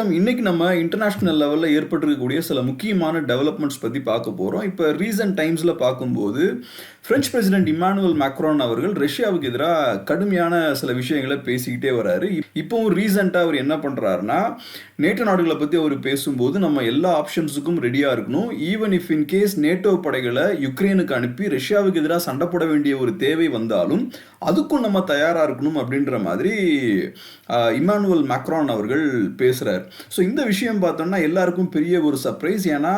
வணக்கம். இன்னைக்கு நம்ம இன்டர்நேஷனல் லெவலில் ஏற்பட்டிருக்கக்கூடிய சில முக்கியமான டெவலப்மெண்ட்ஸ் பற்றி பார்க்க போகிறோம். இப்போ ரீசன்ட் டைம்ஸில் பார்க்கும்போது பிரெஞ்சு பிரசிடென்ட் இமானுவல் மேக்ரான் அவர்கள் ரஷ்யாவுக்கு எதிராக கடுமையான சில விஷயங்களை பேசிக்கிட்டே வராரு. இப்போவும் ரீசெண்டாக அவர் என்ன பண்ணுறாருன்னா, நேட்டோ நாடுகளை பற்றி அவர் பேசும்போது நம்ம எல்லா ஆப்ஷன்ஸுக்கும் ரெடியாக இருக்கணும். Even if in case NATO படைகளை யுக்ரைனுக்கு அனுப்பி ரஷ்யாவுக்கு எதிராக சண்டை போட வேண்டிய ஒரு தேவை வந்தாலும் அதுக்கும் நம்ம தயாராக இருக்கணும் அப்படின்ற மாதிரி இமானுவல் மேக்ரான் அவர்கள் பேசுகிறார். ஸோ இந்த விஷயம் பார்த்தோம்னா எல்லாருக்கும் பெரிய ஒரு சர்ப்ரைஸ். ஏன்னா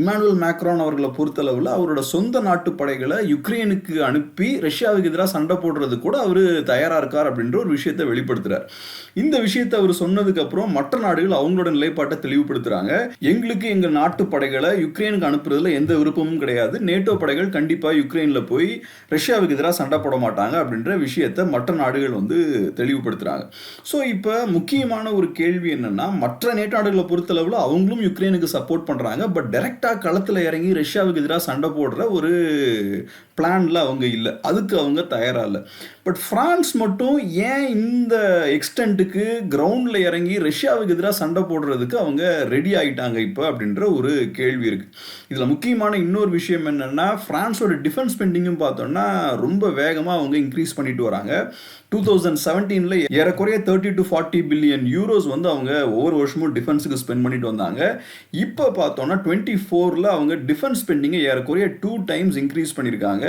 இமானுவல் மேக்ரான் அவர்களை பொறுத்தளவில் அவரோட சொந்த நாட்டு படைகளை யுக்ரைனுக்கு அனுப்பி ரஷ்யாவுக்கு எதிராக சண்டை போடுறது கூட அவர் தயாராக இருக்கார் அப்படின்ற ஒரு விஷயத்தை வெளிப்படுத்துகிறார். இந்த விஷயத்தை அவர் சொன்னதுக்கு அப்புறம் மற்ற நாடுகள் அவங்களோட நிலைப்பாட்டை தெளிவுபடுத்துறாங்க. எங்களுக்கு எங்கள் நாட்டு படைகளை யுக்ரைனுக்கு அனுப்புறதுல எந்த விருப்பமும் கிடையாது. நேட்டோ படைகள் கண்டிப்பாக யுக்ரைனில் போய் ரஷ்யாவுக்கு எதிராக சண்டை போட மாட்டாங்க அப்படின்ற விஷயத்தை மற்ற நாடுகள் தெளிவுபடுத்துறாங்க. ஸோ இப்போ முக்கியமான ஒரு கேள்வி என்னன்னா, மற்ற நேட்டோ நாடுகளை பொறுத்தளவில் அவங்களும் யுக்ரைனுக்கு சப்போர்ட் பண்ணுறாங்க. பட் டைரெக்டாக களத்தில் இறங்கி ரஷ்யாவுக்கு எதிராக சண்டை போடுற ஒரு பிளான்ல அவங்க இல்லை, அதுக்கு அவங்க தயாராக இல்லை. பட் பிரான்ஸ் மட்டும் ஏன் இந்த எக்ஸ்டென்ட்டுக்கு கிரவுண்டில் இறங்கி ரஷ்யாவுக்கு எதிராக சண்டை போடுறதுக்கு அவங்க ரெடி ஆகிட்டாங்க இப்போ அப்படின்ற ஒரு கேள்வி இருக்குது. இதில் முக்கியமான இன்னொரு விஷயம் என்னென்னா, ஃப்ரான்ஸோட டிஃபென்ஸ் ஸ்பெண்டிங்கும் பார்த்தோன்னா ரொம்ப வேகமாக அவங்க இன்க்ரீஸ் பண்ணிட்டு வராங்க. 2017 ஏறக்குறைய 30 to 40 பில்லியன் யூரோஸ் அவங்க ஒவ்வொரு வருஷமும் டிஃபென்ஸுக்கு ஸ்பெண்ட் பண்ணிட்டு வந்தாங்க. இப்போ பார்த்தோன்னா 24 அவங்க டிஃபென்ஸ் ஸ்பெண்டிங்கை ஏறக்குறைய 2 times இன்க்ரீஸ் பண்ணியிருக்காங்க.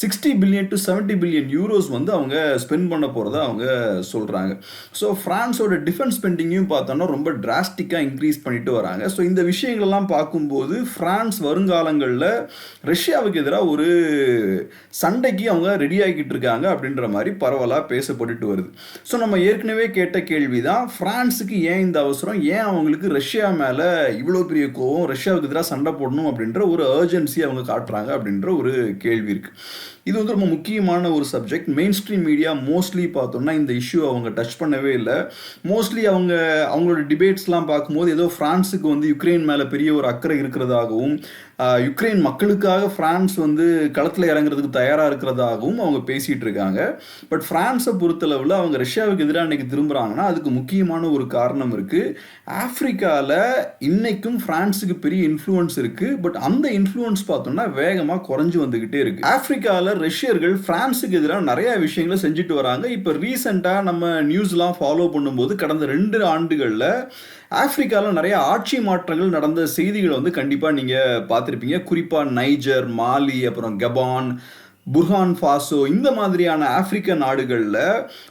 60 பில்லியன் to 70 பில்லியன் யூரோஸ் அவங்க ஸ்பெண்ட் பண்ண போகிறதா அவங்க சொல்கிறாங்க. ஸோ ஃப்ரான்ஸோட டிஃபென்ஸ் ஸ்பெண்டிங்கையும் பார்த்தோன்னா ரொம்ப டிராஸ்டிக்காக இன்க்ரீஸ் பண்ணிட்டு வராங்க. ஸோ இந்த விஷயங்கள்லாம் பார்க்கும்போது ஃப்ரான்ஸ் வருங்காலங்களில் ரஷ்யாவுக்கு எதிராக ஒரு சண்டைக்கு அவங்க ரெடி ஆகிக்கிட்டு இருக்காங்க அப்படின்ற மாதிரி பரவலாக பேசப்பட்டு வருது. ஸோ நம்ம ஏற்கனவே கேட்ட கேள்வி தான், ஃப்ரான்ஸுக்கு ஏன் இந்த அவசரம், ஏன் அவங்களுக்கு ரஷ்யா மேலே இவ்வளோ பெரிய கோவம், ரஷ்யாவுக்கு எதிராக சண்டை போடணும் அப்படின்ற ஒரு அர்ஜென்சி அவங்க காட்டுறாங்க அப்படின்ற ஒரு கேள்வி இருக்குது. இது ரொம்ப முக்கியமான ஒரு subject. Main stream media mostly பார்த்தோம்னா இந்த இஷ்யூ அவங்க டச் பண்ணவே இல்லை. மோஸ்ட்லி அவங்களோட டிபேட்ஸ்லாம் பார்க்கும்போது ஏதோ ஃப்ரான்ஸுக்கு யுக்ரைன் மேலே பெரிய ஒரு அக்கறை இருக்கிறதாகவும், யுக்ரைன் மக்களுக்காக ஃப்ரான்ஸ் களத்தில் இறங்குறதுக்கு தயாராக இருக்கிறதாகவும் அவங்க பேசிகிட்டு இருக்காங்க. பட் ஃப்ரான்ஸை பொறுத்தளவில் அவங்க ரஷ்யாவுக்கு எதிராக இன்னைக்கு திரும்புகிறாங்கன்னா அதுக்கு முக்கியமான ஒரு காரணம் இருக்குது. ஆப்பிரிக்காவில் இன்னைக்கும் ஃப்ரான்ஸுக்கு பெரிய இன்ஃப்ளூயன்ஸ் இருக்குது. பட் அந்த இன்ஃப்ளூயன்ஸ் பார்த்தோம்னா வேகமாக குறைஞ்சு வந்துக்கிட்டே இருக்குது. ஆப்பிரிக்காவில் ரஷ்யர்கள் பிரான்ஸுக்கு எதிராக நிறைய விஷயங்களை செஞ்சுட்டு வராங்க. இப்போ ரீசெண்டாக நம்ம நியூஸ்லாம் ஃபாலோ பண்ணும்போது கடந்த 2 ஆண்டுகளில் ஆப்பிரிக்காவில் நிறைய ஆட்சி மாற்றங்கள் நடந்த செய்திகளை கண்டிப்பாக நீங்கள் பார்த்துருப்பீங்க. குறிப்பாக நைஜர், மாலி, அப்புறம் கபான், புர்ஹான் ஃபாசோ, இந்த மாதிரியான ஆப்பிரிக்க நாடுகளில்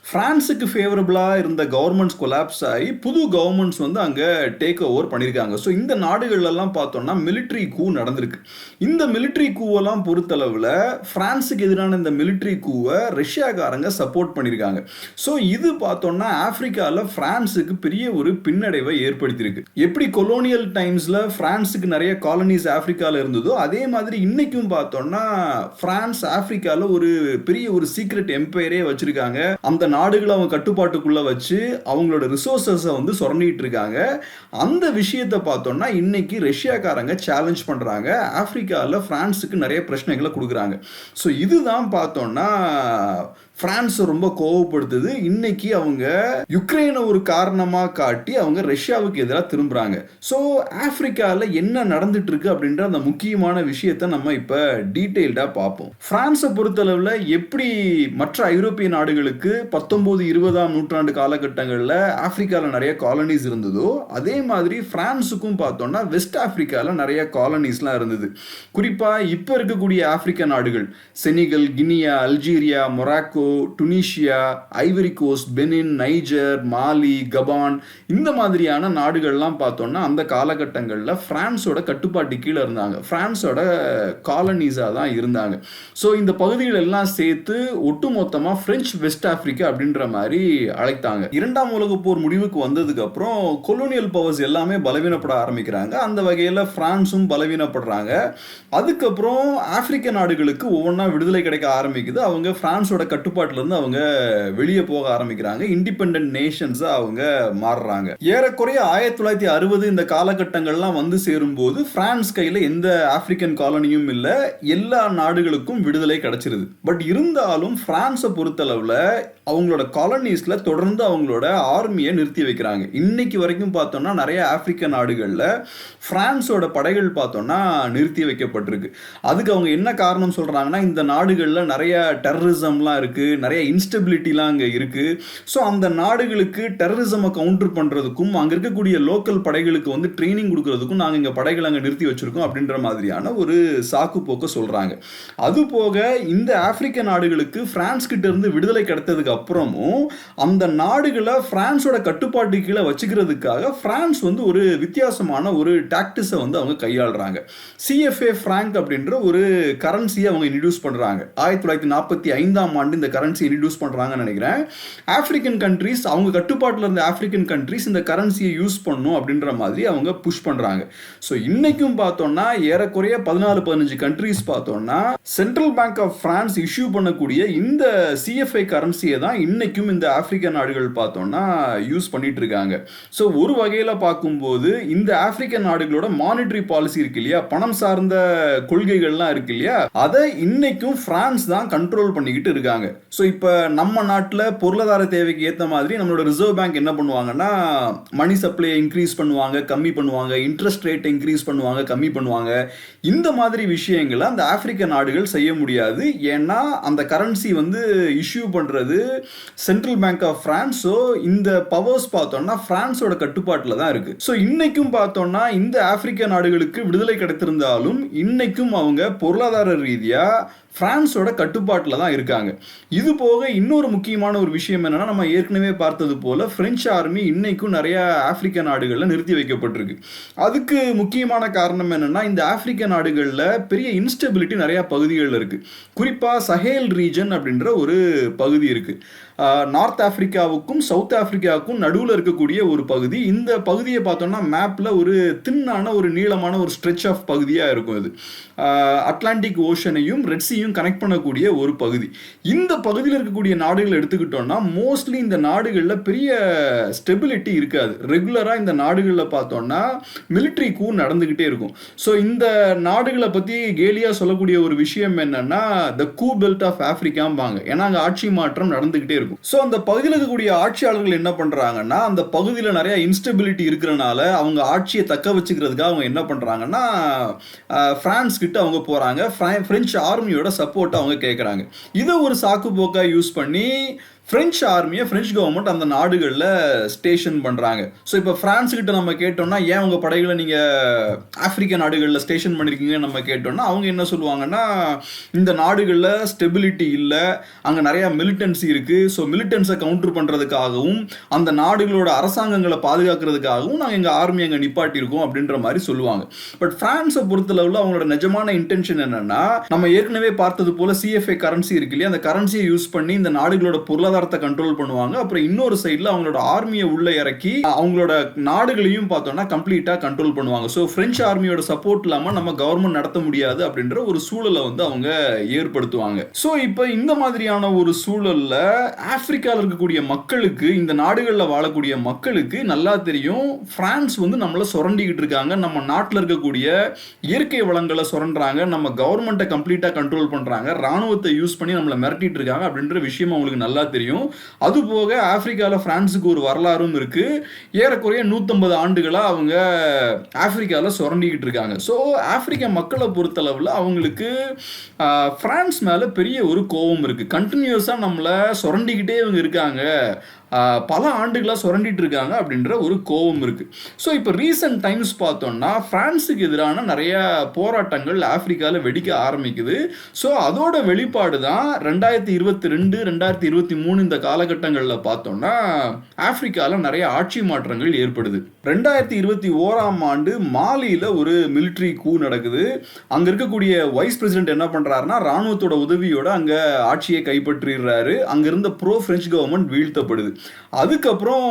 ஃப்ரான்ஸுக்கு ஃபேவரபுளாக இருந்த கவர்மெண்ட்ஸ் கொலாப்ஸ் ஆகி புது கவர்மெண்ட்ஸ் அங்கே டேக் ஓவர் பண்ணியிருக்காங்க. ஸோ இந்த நாடுகள்லாம் பார்த்தோம்னா மிலிட்ரி கூ நடந்திருக்கு. இந்த மிலிட்ரி கூவெல்லாம் பொறுத்தளவில் ஃப்ரான்ஸுக்கு எதிரான இந்த மிலிட்ரி கூவை ரஷ்யாக்காரங்க சப்போர்ட் பண்ணியிருக்காங்க. ஸோ இது பார்த்தோம்னா ஆப்பிரிக்காவில் ஃப்ரான்ஸுக்கு பெரிய ஒரு பின்னடைவை ஏற்படுத்தியிருக்கு. எப்படி கொலோனியல் டைம்ஸில் ஃப்ரான்ஸுக்கு நிறைய காலனிஸ் ஆப்பிரிக்காவில் இருந்ததோ அதே மாதிரி இன்னைக்கும் பார்த்தோம்னா ஃப்ரான்ஸ் ஆப்பிரிக்காவில் ஒரு பெரிய ஒரு சீக்ரெட் எம்பையரே வச்சிருக்காங்க. அந்த நாடுகளை அவங்க கட்டுப்பாட்டுக்குள்ள வச்சு அவங்களோட ரிசோர்ஸஸை சுரண்டிட்டு இருக்காங்க. அந்த விஷயத்தை பார்த்தோம்னா இன்னைக்கு ரஷ்யாக்காரங்க சேலஞ்ச் பண்றாங்க. ஆப்பிரிக்காவில் பிரான்ஸுக்கு நிறைய பிரச்சனைகளை கொடுக்குறாங்க. ஸோ இதுதான் பார்த்தோம்னா பிரான்ஸ் ரொம்ப கோவப்படுத்துது. இன்னைக்கு அவங்க யுக்ரைனை ஒரு காரணமாக காட்டி அவங்க ரஷ்யாவுக்கு எதிராக திரும்புறாங்க. ஸோ ஆப்பிரிக்காவில் என்ன நடந்துட்டு இருக்கு அப்படின்ற அந்த முக்கியமான விஷயத்தை நம்ம இப்போ டீட்டெயில்டாக பார்ப்போம். பிரான்ஸை பொறுத்தளவில் எப்படி மற்ற ஐரோப்பிய நாடுகளுக்கு 19, 20ஆம் நூற்றாண்டு காலகட்டங்களில் ஆப்பிரிக்காவில் நிறைய காலனிஸ் இருந்ததோ அதே மாதிரி பிரான்ஸுக்கும் பார்த்தோம்னா வெஸ்ட் ஆப்பிரிக்காவில் நிறைய காலனிஸ்லாம் இருந்தது. குறிப்பாக இப்போ இருக்கக்கூடிய ஆப்பிரிக்க நாடுகள் Senegal, Guinea, Algeria, Morocco, Tunisia, Ivory Coast, Benin, Niger, Mali, Gabon, இந்த மாதிரியான நாடுகள்லாம் பார்த்தோம்னா அந்த காலகட்டங்களில் பிரான்ஸோட கட்டுப்பாட்டு கீழே இருந்தாங்க. பிரான்ஸோட காலனிஸாக தான் இருந்தாங்க. ஸோ இந்த பகுதிகள் எல்லாம் சேர்த்து ஒட்டுமொத்தமாக பிரெஞ்சு வெஸ்ட் ஆப்பிரிக்கா அப்படின்ற மாதிரி அழைத்தாங்க. 2ஆம் உலக போர் முடிவுக்கு வந்ததுக்கு அப்புறம் கொலோனியல் பவர்ஸ் எல்லாமே பலவீனப்பட ஆரம்பிக்கிறாங்க. அந்த வகையில் பிரான்ஸும் பலவீனப்படுறாங்க. அதுக்கப்புறம் ஆப்பிரிக்க நாடுகளுக்கு ஒவ்வொன்றா விடுதலை கிடைக்க ஆரம்பிக்குது. அவங்க பிரான்ஸோட கட்டுப்பாட்டு கட்டுப்பாட்டிலிருந்து அவங்க வெளியே போக ஆரம்பிக்கிறாங்க. இண்டிபெண்டன்ட் நேஷன்ஸா அவங்க மாறுறாங்க. ஏறக்குறைய 1960 இந்த காலகட்டங்கள்லாம் வந்து சேரும்போது பிரான்ஸ் கையில எந்த ஆப்பிரிக்கன் காலனியும் இல்ல, எல்லா நாடுகளுக்கும் விடுதலை கிடைச்சிருது. பட் இருந்தாலும் பிரான்ஸை பொறுத்தளவுல அவங்களோட காலனிஸ்ல தொடர்ந்து அவங்களோட ஆர்மியை நிறுத்தி வைக்கிறாங்க. இன்னைக்கு வரைக்கும் பார்த்தோம்னா நிறைய ஆப்பிரிக்க நாடுகள்ல பிரான்ஸோட படைகள் பார்த்தோம்னா நிறுத்தி வைக்கப்பட்டிருக்கு. அதுக்கு அவங்க என்ன காரணம் சொல்றாங்கன்னா, இந்த நாடுகள்ல நிறைய டெரரிசம்லாம் இருக்கு, நிறைய இன்ஸ்டபிலிட்டிலாம் அங்க இருக்கு. ஸோ அந்த நாடுகளுக்கு டெரரிசமை கவுண்டர் பண்றதுக்கும் அங்க இருக்கக்கூடிய லோக்கல் படைகளுக்கு வந்து ட்ரைனிங் கொடுக்கறதுக்கும் நாங்க இங்க படைகள் அங்க நிறுத்தி வச்சிருக்கோம் அப்படின்ற மாதிரியான ஒரு சாக்கு போக்க சொல்றாங்க. அது போக இந்த ஆப்பிரிக்க நாடுகளுக்கு பிரான்ஸ் கிட்ட இருந்து விடுதலை கிடைத்ததுக்கு அப்புறமும் அந்த நாடுகளை பிரான்ஸோட கட்டுப்பாட்டு கீழே வச்சுக்கிறதுக்காக பிரான்ஸ் வந்து ஒரு வித்தியாசமான ஒரு டாக்டிஸை வந்து அவங்க கையாளுறாங்க. CFA பிராங்க் அப்படின்ற ஒரு கரன்சியை அவங்க இன்ட்ரடியூஸ் பண்றாங்க. 1945 இந்த கரன்சி இன்ட்ரடியூஸ் பண்றாங்கன்னு நினைக்கிறேன். ஆப்பிரிக்கன் கண்ட்ரீஸ், அவங்க கட்டுப்பாட்டில் இருந்த ஆப்பிரிக்கன் கண்ட்ரீஸ் இந்த கரன்சியை யூஸ் பண்ணும் அப்படின்ற மாதிரி அவங்க புஷ் பண்றாங்க. ஸோ இன்னைக்கும் பார்த்தோம்னா ஏறக்குறைய 14-15 கண்ட்ரீஸ் பார்த்தோம்னா central bank of France issue பண்ணக்கூடிய இந்த CFA கரன்சியை தான் இன்னைக்கும் இந்த ஆப்பிரிக்க நாடுகள் பார்த்தோம்னா யூஸ் பண்ணிட்டு இருக்காங்க. ஸோ ஒரு வகையில் பார்க்கும்போது இந்த ஆப்பிரிக்க நாடுகளோட மானிட்டரி பாலிசி இருக்கு இல்லையா, பணம் சார்ந்த கொள்கைகள்லாம் இருக்கு இல்லையா, அதை இன்னைக்கும் பிரான்ஸ் தான் கண்ட்ரோல் பண்ணிக்கிட்டு இருக்காங்க. ஸோ இப்போ நம்ம நாட்டில் பொருளாதார தேவைக்கு ஏற்ற மாதிரி நம்மளோட ரிசர்வ் பேங்க் என்ன பண்ணுவாங்கன்னா, மணி சப்ளை இன்க்ரீஸ் பண்ணுவாங்க, கம்மி பண்ணுவாங்க, இன்ட்ரெஸ்ட் ரேட் இன்க்ரீஸ் பண்ணுவாங்க, கம்மி பண்ணுவாங்க. இந்த மாதிரி விஷயங்களை அந்த ஆப்பிரிக்க நாடுகள் செய்ய முடியாது. ஏன்னா அந்த கரன்சி வந்து இஷ்யூ பண்றது central bank of France. So இந்த பவர்ஸ் பார்த்தோம்னா பிரான்ஸோட கட்டுப்பாட்டில் தான் இருக்கு. ஸோ இன்னைக்கும் பார்த்தோம்னா இந்த ஆப்பிரிக்க நாடுகளுக்கு விடுதலை கிடைத்திருந்தாலும் இன்னைக்கும் அவங்க பொருளாதார ரீதியா பிரான்ஸோட கட்டுப்பாட்டில் தான் இருக்காங்க. இது போக இன்னொரு முக்கியமான ஒரு விஷயம் என்னன்னா, நம்ம ஏற்கனவே பார்த்தது போல பிரெஞ்சு ஆர்மி இன்னைக்கும் நிறைய ஆப்பிரிக்க நாடுகளில் நிறுத்தி வைக்கப்பட்டிருக்கு. அதுக்கு முக்கியமான காரணம் என்னன்னா, இந்த ஆப்பிரிக்க நாடுகளில் பெரிய இன்ஸ்டபிலிட்டி நிறைய பகுதிகளில் இருக்கு. குறிப்பாக சஹேல் ரீஜன் அப்படின்ற ஒரு பகுதி இருக்கு. நார்த் ஆப்பிரிக்காவுக்கும் சவுத் ஆப்பிரிக்காவுக்கும் நடுவில் இருக்கக்கூடிய ஒரு பகுதி. இந்த பகுதியை பார்த்தோம்னா மேப்ல ஒரு தின்னான ஒரு நீளமான ஒரு ஸ்ட்ரெச் ஆஃப் பகுதியாக இருக்கும். இது அட்லாண்டிக் ஓஷனையும் ரெட் சீயும் கனெக்ட் பண்ணக்கூடிய ஒரு பகுதி. இந்த பகுதியில் இருக்கக்கூடிய நாடுகள் எடுத்துக்கிட்டோம்னா மோஸ்ட்லி இந்த நாடுகளில் பெரிய ஸ்டெபிலிட்டி இருக்காது. ரெகுலராக இந்த நாடுகளில் பார்த்தோம்னா மிலிட்ரி கூ நடந்துகிட்டே இருக்கும். ஸோ இந்த நாடுகளை பற்றி கேலியாக சொல்லக்கூடிய ஒரு விஷயம் என்னன்னா, த கூ பெல்ட் ஆஃப் ஆப்பிரிக்காம்பாங்க. ஏன்னா அங்கே ஆட்சி மாற்றம் நடந்துகிட்டே இருக்கும். சோ அந்த பகுதியில் இருக்கக்கூடிய ஆட்சியாளர்கள் என்ன பண்றாங்கன்னா, அந்த பகுதியில் நிறைய இன்ஸ்டபிலிட்டி இருக்கிறனால அவங்க ஆட்சியை தக்க வச்சுக்கிறதுக்காக அவங்க என்ன பண்றாங்கன்னா, பிரான்ஸ் கிட்ட அவங்க போறாங்க. பிரெஞ்சு ஆர்மியோட சப்போர்ட் அவங்க கேட்கறாங்க. இதை ஒரு சாக்கு போக்கா யூஸ் பண்ணி பிரெஞ்சு ஆர்மியை பிரெஞ்சு கவர்மெண்ட் அந்த நாடுகளில் ஸ்டேஷன் பண்ணுறாங்க. ஸோ இப்போ பிரான்ஸ் கிட்ட நம்ம கேட்டோம்னா, ஏன் உங்கள் படைகளை நீங்கள் ஆப்பிரிக்க நாடுகளில் ஸ்டேஷன் பண்ணியிருக்கீங்கன்னு நம்ம கேட்டோம்னா அவங்க என்ன சொல்லுவாங்கன்னா, இந்த நாடுகளில் ஸ்டெபிலிட்டி இல்லை, அங்கே நிறையா மிலிட்டன்சி இருக்குது. ஸோ மிலிட்டன்ஸை கவுண்டர் பண்ணுறதுக்காகவும் அந்த நாடுகளோட அரசாங்கங்களை பாதுகாக்கிறதுக்காகவும் நாங்கள் எங்கள் ஆர்மி அங்கே நிப்பாட்டியிருக்கோம் அப்படின்ற மாதிரி சொல்லுவாங்க. பட் பிரான்ஸை பொறுத்தளவில் அவங்களோட நிஜமான இன்டென்ஷன் என்னன்னா, நம்ம ஏற்கனவே பார்த்தது போல CFA கரன்சி இருக்கு இல்லையா, அந்த கரன்சியை யூஸ் பண்ணி இந்த நாடுகளோட பொருளாதாரத்தை கண்ட்ரோல் பண்ணுவாங்க. அப்புறம் இன்னொரு சைடுல அவங்களோட ஆர்மியை உள்ள இறக்கி அவங்களோட நாடுகளையும் பார்த்தோம்னா கம்ப்ளீட்டா கண்ட்ரோல் பண்ணுவாங்க. ஸோ பிரெஞ்சு ஆர்மியோட சப்போர்ட் இல்லாம நம்ம கவர்மெண்ட் நடத்த முடியாது அப்படின்ற ஒரு சூழலை வந்து அவங்க ஏற்படுத்துவாங்க. ஸோ இப்போ இந்த மாதிரியான ஒரு சூழல்ல ஆப்பிரிக்காவில் இருக்கக்கூடிய மக்களுக்கு, இந்த நாடுகளில் வாழக்கூடிய மக்களுக்கு நல்லா தெரியும், பிரான்ஸ் வந்து நம்மளை சுரண்டிக்கிட்டு இருக்காங்க, நம்ம நாட்டில் இருக்கக்கூடிய இயற்கை வளங்களை சுரண்டுறாங்க, நம்ம கவர்மெண்ட்டை கம்ப்ளீட்டா கண்ட்ரோல் பண்றாங்க, ராணுவத்தை யூஸ் பண்ணி நம்மளை மிரட்டிட்டு இருக்காங்க அப்படின்ற விஷயம் அவங்களுக்கு நல்லா தெரியும். அது போக ஆப்பிரிக்காவில் பிரான்ஸுக்கு ஒரு வரலாறும் இருக்கு. ஏறக்குறைய 150 ஆண்டுகளா அவங்க ஆப்பிரிக்காவில் சுரண்டிக்கிட்டு இருக்காங்க. ஸோ ஆப்பிரிக்க மக்களை பொறுத்தளவில் அவங்களுக்கு பிரான்ஸ் மேல பெரிய ஒரு கோபம் இருக்கு. கண்டினியூஸா நம்மளை சுரண்டிக்கிட்டே இவங்க இருக்காங்க, பல ஆண்டுகளாக சுரண்டிட்டு இருக்காங்க அப்படின்ற ஒரு கோபம் இருக்கு. ஸோ இப்போ ரீசன்ட் டைம்ஸ் பார்த்தோம்னா பிரான்ஸுக்கு எதிரான நிறைய போராட்டங்கள் ஆப்பிரிக்காவில் வெடிக்க ஆரம்பிக்குது. ஸோ அதோட வெளிப்பாடு தான் 2022 2023 இந்த காலகட்டங்களில் பார்த்தோம்னா ஆப்பிரிக்காவில் நிறைய ஆட்சி மாற்றங்கள் ஏற்படுது. 2021 மாலியில் ஒரு மிலிட்ரி கூ நடக்குது. அங்கே இருக்கக்கூடிய வைஸ் பிரசிடென்ட் என்ன பண்ணுறாருன்னா, ராணுவத்தோட உதவியோட அங்கே ஆட்சியை கைப்பற்றிடுறாரு. அங்கே இருந்த ப்ரோ பிரெஞ்சு கவர்மெண்ட் வீழ்த்தப்படுது. அதுக்கப்புறம்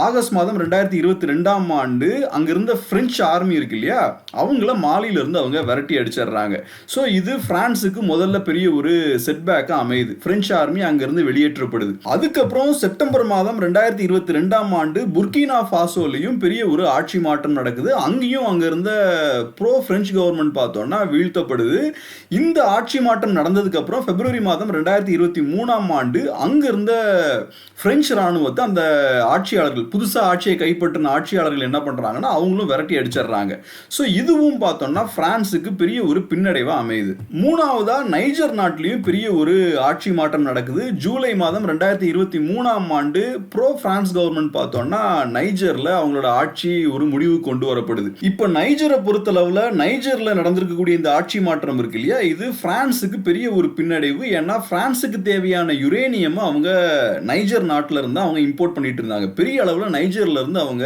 ஆகஸ்ட் மாதம் 2022ஆம் ஆண்டு அங்கிருந்த பிரெஞ்சு ஆர்மி இருக்கு இல்லையா, அவங்கள மாலியிலிருந்து அவங்க விரட்டி அடிச்சிடுறாங்க. ஸோ இது பிரான்ஸுக்கு முதல்ல பெரிய ஒரு செட்பேக்காக அமையுது. பிரெஞ்சு ஆர்மி அங்கிருந்து வெளியேற்றப்படுது. அதுக்கப்புறம் செப்டம்பர் மாதம் 2022ஆம் ஆண்டு புர்கினா ஃபாசோலையும் பெரிய ஒரு ஆட்சி மாற்றம் நடக்குது. அங்கேயும் அங்க இருந்த ப்ரோ பிரெஞ்சு கவர்மெண்ட் பார்த்தோம்னா வீழ்த்தப்படுது. இந்த ஆட்சி மாற்றம் நடந்ததுக்கு அப்புறம் பிப்ரவரி மாதம் 2023ஆம் ஆண்டு அங்க இருந்த பிரெஞ்சு ராணுவத்தை அந்த ஆட்சியாளர்கள், புதுசா ஆட்சியை கைப்பற்றின ஆட்சியாளர்கள் என்ன பண்றாங்கன்னா அவங்களும் விரட்டி அடிச்சிடுறாங்க. ஸோ இதுவும் பார்த்தோம்னா பிரான்ஸுக்கு பெரிய ஒரு பின்னடைவா அமையுது. மூணாவதா நைஜர் நாட்டிலையும் பெரிய ஒரு ஆட்சி மாற்றம் நடக்குது. ஜூலை மாதம் 2023ஆம் ஆண்டு ப்ரோ பிரான்ஸ் கவர்மெண்ட் பார்த்தோம்னா நைஜர்ல அவங்களோட ஆட்சி ஒரு முடிவு கொண்டு வரப்படுது. இப்போ நைஜரை பொறுத்தளவுல நைஜர்ல நடந்திருக்கக்கூடிய இந்த ஆட்சி மாற்றம் இருக்கு இல்லையா, இது பிரான்ஸுக்கு பெரிய ஒரு பின்னடைவு. ஏன்னா பிரான்ஸுக்கு தேவையான யுரேனியம் அவங்க நைஜர் நாட்டில இருந்து அவங்க இம்போர்ட் பண்ணிட்டு இருந்தாங்க. பெரிய அளவுல நைஜர்ல இருந்து அவங்க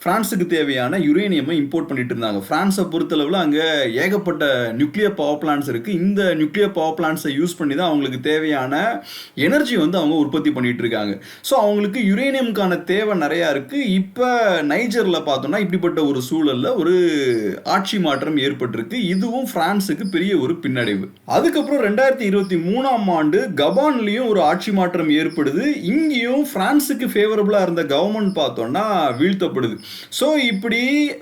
பிரான்ஸுக்கு தேவையான யுரேனியமை இம்போர்ட் பண்ணிட்டு இருந்தாங்க. பிரான்ஸை பொறுத்தளவில் அங்கே ஏகப்பட்ட நியூக்ளியர் பவர் பிளான்ஸ் இருக்கு. இந்த நியூக்ளியர் பவர் பிளான்ஸை யூஸ் பண்ணி தான் அவங்களுக்கு தேவையான எனர்ஜி வந்து அவங்க உற்பத்தி பண்ணிட்டு இருக்காங்க. ஸோ அவங்களுக்கு யுரேனியமுக்கான தேவை நிறையா இருக்கு. இப்போ நைஜரில் பார்த்தோம்னா இப்படிப்பட்ட ஒரு சூழலில் ஒரு ஆட்சி மாற்றம் ஏற்பட்டிருக்கு. இதுவும் பிரான்ஸுக்கு பெரிய ஒரு பின்னடைவு. அதுக்கப்புறம் 2023ஆம் ஆண்டு கபான்லையும் ஒரு ஆட்சி மாற்றம் ஏற்படுது. இங்கேயும் பிரான்ஸுக்கு ஃபேவரபிளாக இருந்த கவர்மெண்ட் பார்த்தோம்னா வீழ்த்தப்படுது. ஸோ இப்படி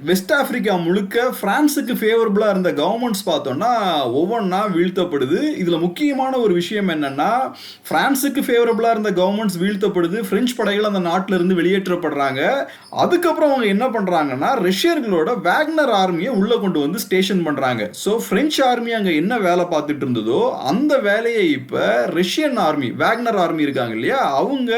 வெஸ்ட் ஆப்பிரிக்கா முழுக்க பிரான்ஸுக்கு ஃபேவரபிளா இருந்த கவர்மெண்ட்ஸ் பார்த்தோம்னா ஒவ்வொன்றா வீழ்த்தப்படுது. இதுல முக்கியமான ஒரு விஷயம் என்னன்னா, பிரான்ஸுக்கு ஃபேவரபிளா இருந்த கவர்மெண்ட்ஸ் வீழ்த்தப்படுது, பிரெஞ்சு படைகள் அந்த நாட்டில இருந்து வெளியேற்றப்படுறாங்க. அதுக்கப்புறம் அவங்க என்ன பண்றாங்கன்னா ரஷ்யர்களோட வேக்னர் ஆர்மியை உள்ள கொண்டு வந்து ஸ்டேஷன் பண்றாங்க. ஸோ பிரெஞ்சு ஆர்மி அங்க என்ன வேலை பார்த்துட்டு இருந்ததோ அந்த வேலையை இப்ப ரஷ்யன் ஆர்மி, வேக்னர் ஆர்மி இருக்காங்க இல்லையா, அவங்க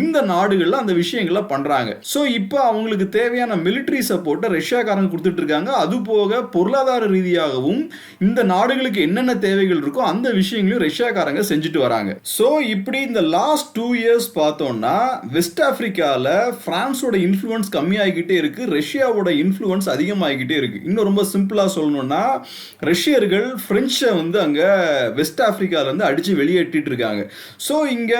இந்த நாடுகள்ல அந்த விஷயங்களை பண்றாங்க. ஸோ இப்போ அவங்களுக்கு தேவையான மிலிட்டரி சப்போர்ட்டை ரஷ்யாக்காரங்க கொடுத்துட்டு இருக்காங்க. அது போக பொருளாதார ரீதியாகவும் இந்த நாடுகளுக்கு என்னென்ன தேவைகள் இருக்கோ அந்த விஷயங்களையும் ரஷ்யாக்காரங்க செஞ்சுட்டு வராங்க. ஸோ இப்படி இந்த லாஸ்ட் 2 இயர்ஸ் பார்த்தோம்னா வெஸ்ட் ஆப்பிரிக்கால பிரான்ஸோட இன்ஃப்ளூயன்ஸ் கம்மியாகிக்கிட்டே இருக்கு, ரஷ்யாவோட இன்ஃப்ளூயன்ஸ் அதிகமாகிக்கிட்டே இருக்கு. இன்னும் ரொம்ப சிம்பிளா சொல்லணும்னா ரஷ்யர்கள் பிரெஞ்சை வந்து அங்க வெஸ்ட் ஆப்பிரிக்கால இருந்து அடிச்சு வெளியேற்றிட்டு இருக்காங்க. ஸோ இங்க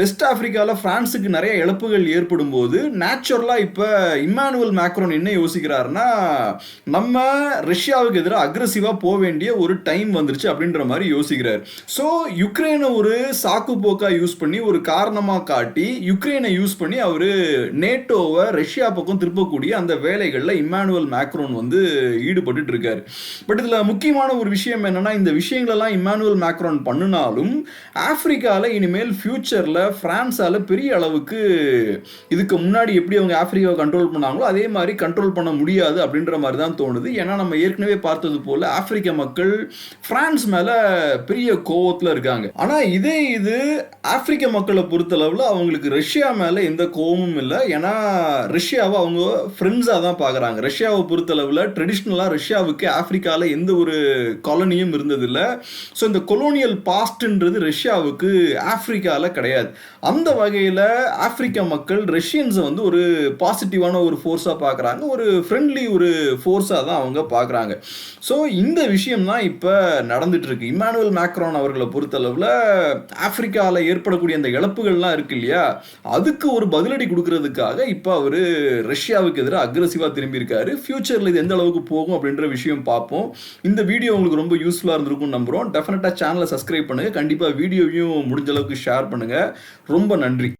வெஸ்ட் ஆப்பிரிக்கால பிரான்ஸுக்கு நிறைய இழப்புகள் ஏற்படும் போது நேச்சுரலா இப்ப இம்மானுவல் மேக்ரோன் என்ன யோசிக்கிறாருன்னா, நம்ம ரஷ்யாவுக்கு எதிராக அக்ரெசிவா போக வேண்டிய ஒரு டைம் வந்துருச்சு அப்படின்ற மாதிரி யோசிக்கிறார். ஸோ யுக்ரைனை ஒரு சாக்கு போக்கா யூஸ் பண்ணி, ஒரு காரணமா காட்டி யுக்ரைனை யூஸ் பண்ணி அவரு நேட்டோவை ரஷ்யா பக்கம் திருப்பக்கூடிய அந்த வேலைகளில் இம்மானுவல் மேக்ரோன் வந்து ஈடுபட்டு இருக்காரு. பட் இதுல முக்கியமான ஒரு விஷயம் என்னன்னா, இந்த விஷயங்களெல்லாம் இம்மானுவல் மேக்ரோன் பண்ணினாலும் ஆப்பிரிக்கால இனிமேல் ஃபியூச்சர்ல பிரான்ஸால பெரிய அளவுக்கு இதுக்கு முன்னாடி எப்படி அவங்க ஆப்பிரிக்காவை கண்ட்ரோல் பண்ணாங்களோ அதே மாதிரி கண்ட்ரோல் பண்ண முடியாது அப்படின்ற மாதிரி தான் தோணுது. ஏன்னா நம்ம ஏற்கனவே பார்த்தது போல ஆப்பிரிக்க மக்கள் பிரான்ஸ் மேல பெரிய கோவத்துல இருக்காங்க. ஆனா இது ஆப்பிரிக்க மக்களை பொறுத்தளவுல அவங்களுக்கு ரஷ்யா மேல எந்த கோவமும் இல்லை. ஏன்னா ரஷ்யாவை அவங்க ஃப்ரெண்ட்ஸா தான் பாக்குறாங்க. ரஷ்யாவை பொறுத்தளவுல ட்ரெடிஷ்னலா ரஷ்யாவுக்கு ஆப்பிரிக்கால எந்த ஒரு காலனியும் இருந்ததில்லை. ஸோ இந்த கொலோனியல் பாஸ்ட்ன்றது ரஷ்யாவுக்கு ஆப்பிரிக்கால கிடையாது. அந்த வகையில் ஆப்பிரிக்க மக்கள் ரஷ்யன்ஸை வந்து ஒரு பாசிட்டிவான ஒரு ஃபோர்ஸாக பார்க்குறாங்க, ஒரு ஃப்ரெண்ட்லி ஒரு ஃபோர்ஸாக தான் அவங்க பார்க்குறாங்க. ஸோ இந்த விஷயம் தான் இப்போ நடந்துட்டு இருக்கு. இம்மானுவல் மேக்ரான் அவர்களை பொறுத்தளவில் ஆப்பிரிக்காவில் ஏற்படக்கூடிய அந்த இழப்புகள்லாம் இருக்கு இல்லையா, அதுக்கு ஒரு பதிலடி கொடுக்கறதுக்காக இப்போ அவர் ரஷ்யாவுக்கு எதிராக அக்ரெசிவாக திரும்பி இருக்காரு. ஃபியூச்சரில் இது எந்த அளவுக்கு போகும் அப்படின்ற விஷயம் பார்ப்போம். இந்த வீடியோ உங்களுக்கு ரொம்ப யூஸ்ஃபுல்லாக இருந்திருக்கும்னு நம்புகிறோம். டெஃபினட்டாக சேனலை சப்ஸ்கிரைப் பண்ணுங்கள். கண்டிப்பாக வீடியோவையும் முடிஞ்ச அளவுக்கு ஷேர் பண்ணுங்கள். ரொம்ப நன்றி.